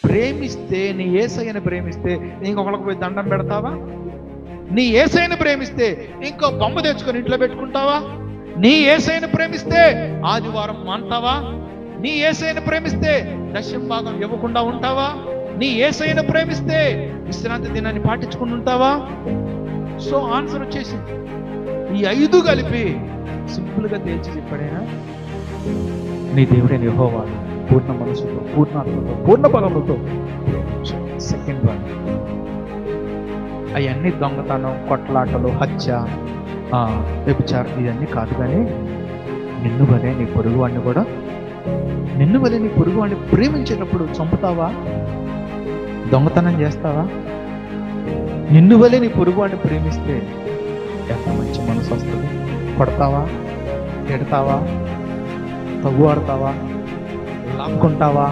ప్రేమిస్తే, నీ యేసయ్యను ప్రేమిస్తే ఇంకొకరికి పోయి దండం పెడతావా? నీ యేసయ్యను ప్రేమిస్తే ఇంకో బొమ్మ తెచ్చుకొని ఇంట్లో పెట్టుకుంటావా? నీ యేసయ్యను ప్రేమిస్తే ఆదివారం మాంటావా? నీ యేసయ్యను ప్రేమిస్తే దశమ భాగం ఇవ్వకుండా ఉంటావా? నీ యేసయ్యను ప్రేమిస్తే విశ్రాంతి దినాన్ని పాటించుకుని ఉంటావా? సో ఆన్సర్ వచ్చేసింది. ఈ 5 కలిపి సింపుల్గా తేల్చి చెప్పాడైనా, నీ దేవుడైన యెహోవా పూర్ణ మనసుతో, పూర్ణాత్మతో, పూర్ణ బలముతో. సెకండ్ వన్, అవన్నీ దొంగతనం, కొట్లాటలు, హత్య, వ్యభిచారం ఇవన్నీ కాదు. కానీ నిన్ను వలే నీ పొరుగువాడిని కూడా, నిన్ను వలే నీ పొరుగువాడిని ప్రేమించేటప్పుడు చంపుతావా? దొంగతనం చేస్తావా? నిన్ను వలే నీ పొరుగువాడిని ప్రేమిస్తే ఎంత మంచి మనసు వస్తుంది. కొడతావా? తిడతావా? తగ్గువాడతావా? లాక్కుంటావా?